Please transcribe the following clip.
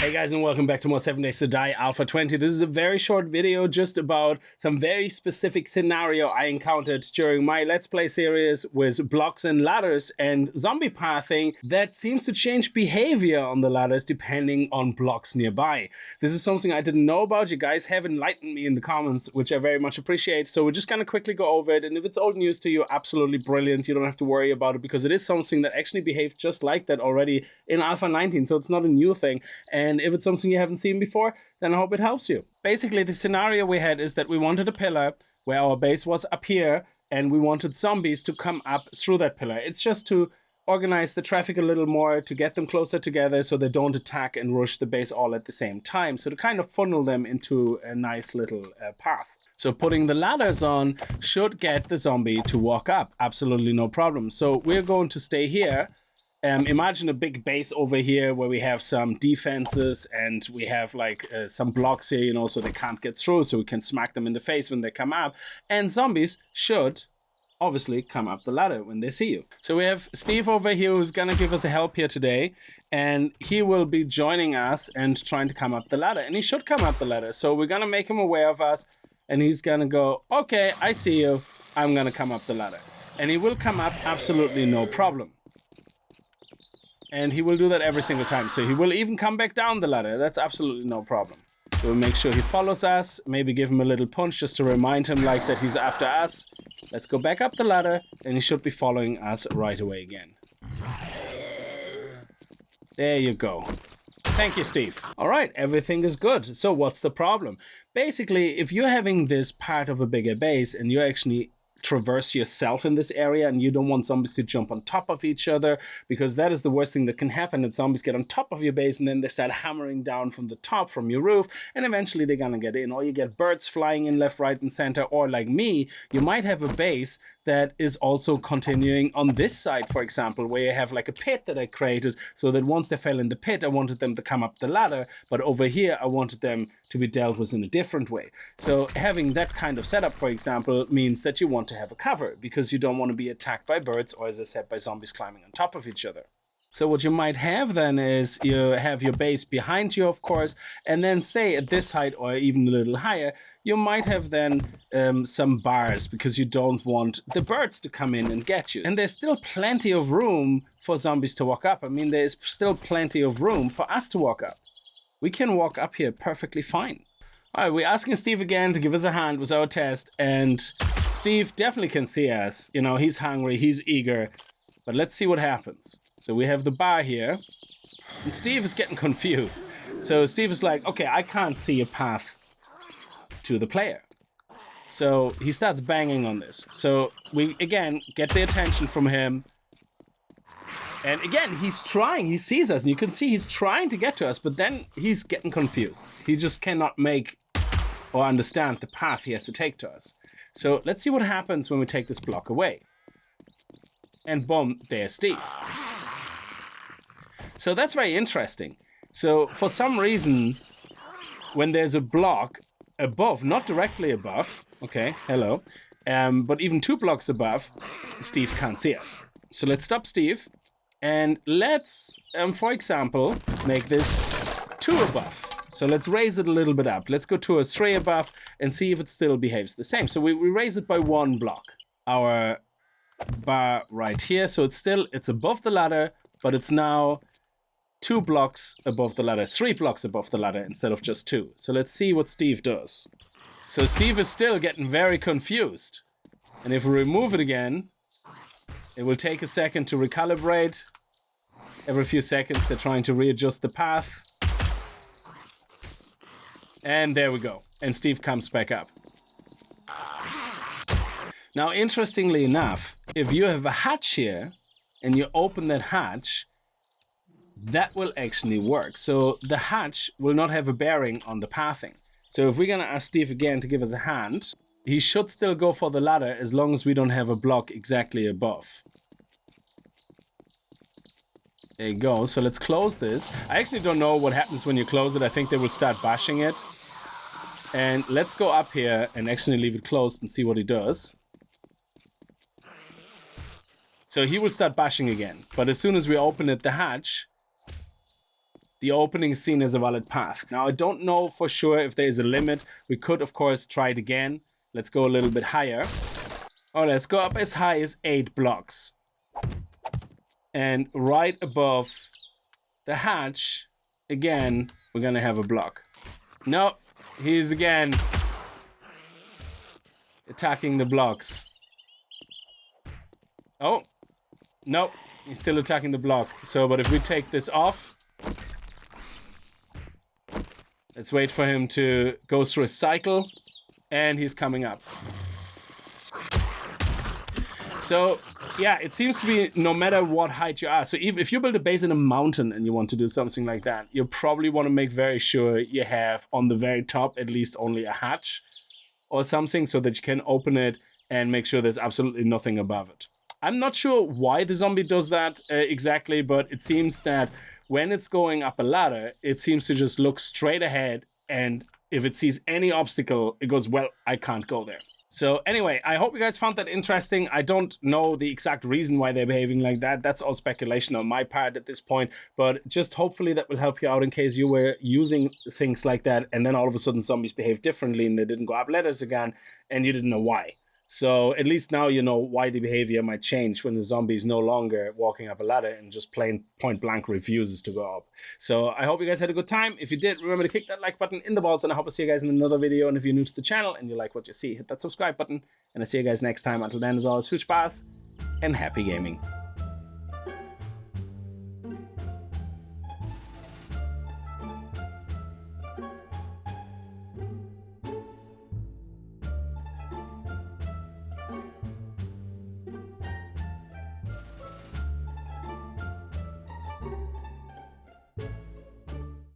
Hey guys, and welcome back to more 7 Days to Die Alpha 20. This is a very short video just about some very specific scenario I encountered during my Let's Play series with blocks and ladders and zombie pathing that seems to change behavior on the ladders depending on blocks nearby. This is something I didn't know about. You guys have enlightened me in the comments, which I very much appreciate. So we're just gonna quickly go over it, and if it's old news to you, absolutely brilliant. You don't have to worry about it because it is something that actually behaved just like that already in Alpha 19, so it's not a new thing. And if it's something you haven't seen before, then I hope it helps you. Basically, the scenario we had is that we wanted a pillar where our base was up here, and we wanted zombies to come up through that pillar. It's just to organize the traffic a little more, to get them closer together so they don't attack and rush the base all at the same time. So to kind of funnel them into a nice little path. So putting the ladders on should get the zombie to walk up. Absolutely no problem. So we're going to stay here. Imagine a big base over here where we have some defenses and we have like some blocks here, you know, so they can't get through, so we can smack them in the face when they come up. And zombies should obviously come up the ladder when they see you. So we have Steve over here who's gonna give us a help here today, and he will be joining us and trying to come up the ladder, and he should come up the ladder. So we're gonna make him aware of us, and he's gonna go, okay, I see you, I'm gonna come up the ladder. And he will come up absolutely no problem. And he will do that every single time. So he will even come back down the ladder. That's absolutely no problem. So we'll make sure he follows us. Maybe give him a little punch just to remind him like that he's after us. Let's go back up the ladder, and he should be following us right away again. There you go. Thank you, Steve. All right, everything is good. So what's the problem? Basically, if you're having this part of a bigger base and you're actually traverse yourself in this area and you don't want zombies to jump on top of each other, because that is the worst thing that can happen, that zombies get on top of your base and then they start hammering down from the top, from your roof, and eventually they're gonna get in, or you get birds flying in left, right, and center, or like me, you might have a base that is also continuing on this side, for example, where you have like a pit that I created so that once they fell in the pit, I wanted them to come up the ladder, but over here I wanted them to be dealt with in a different way. So having that kind of setup, for example, means that you want to have a cover because you don't want to be attacked by birds or, as I said, by zombies climbing on top of each other. So what you might have then is you have your base behind you, of course, and then say at this height or even a little higher, you might have then some bars because you don't want the birds to come in and get you. And there's still plenty of room for zombies to walk up. I mean, there's still plenty of room for us to walk up. We can walk up here perfectly fine. All right, we're asking Steve again to give us a hand with our test, and Steve definitely can see us. You know, he's hungry, he's eager, but let's see what happens. So we have the bar here, and Steve is getting confused. So Steve is like, okay, I can't see a path to the player. So he starts banging on this. So we, again, get the attention from him. And again, he's trying, he sees us, and you can see he's trying to get to us, but then he's getting confused. He just cannot make or understand the path he has to take to us. So let's see what happens when we take this block away. And boom, there's Steve. So that's very interesting. So for some reason, when there's a block above, not directly above, okay, hello, but even 2 blocks above, Steve can't see us. So let's stop Steve. And let's, for example, make this 2 above. So let's raise it a little bit up. Let's go to a 3 above and see if it still behaves the same. So we raise it by 1 block. Our bar right here. So it's above the ladder, but it's now 2 blocks above the ladder, 3 blocks above the ladder instead of just 2. So let's see what Steve does. So Steve is still getting very confused. And if we remove it again, it will take a second to recalibrate. Every few seconds, they're trying to readjust the path. And there we go. And Steve comes back up. Now, interestingly enough, if you have a hatch here and you open that hatch, that will actually work. So the hatch will not have a bearing on the pathing. So if we're going to ask Steve again to give us a hand, he should still go for the ladder as long as we don't have a block exactly above. There you go. So let's close this. I actually don't know what happens when you close it. I think they will start bashing it. And let's go up here and actually leave it closed and see what he does. So he will start bashing again. But as soon as we open it, the hatch, the opening is seen as a valid path. Now, I don't know for sure if there is a limit. We could, of course, try it again. Let's go a little bit higher. Or let's go up as high as 8 blocks. And right above the hatch, again, we're gonna have a block. No, he's again attacking the blocks. Oh, no, he's still attacking the block. So, but if we take this off, let's wait for him to go through a cycle, and he's coming up. So, yeah, it seems to be no matter what height you are. So if you build a base in a mountain and you want to do something like that, you probably want to make very sure you have on the very top at least only a hatch or something so that you can open it and make sure there's absolutely nothing above it. I'm not sure why the zombie does that exactly, but it seems that when it's going up a ladder, it seems to just look straight ahead, and if it sees any obstacle, it goes, well, I can't go there. So anyway, I hope you guys found that interesting. I don't know the exact reason why they're behaving like that. That's all speculation on my part at this point, but just hopefully that will help you out in case you were using things like that and then all of a sudden zombies behave differently and they didn't go up ladders again and you didn't know why. So at least now you know why the behavior might change when the zombie is no longer walking up a ladder and just plain point blank refuses to go up. So I hope you guys had a good time. If you did, remember to kick that like button in the balls, and I hope to see you guys in another video. And if you're new to the channel and you like what you see, hit that subscribe button. And I'll see you guys next time. Until then, as always, viel Spaß and happy gaming.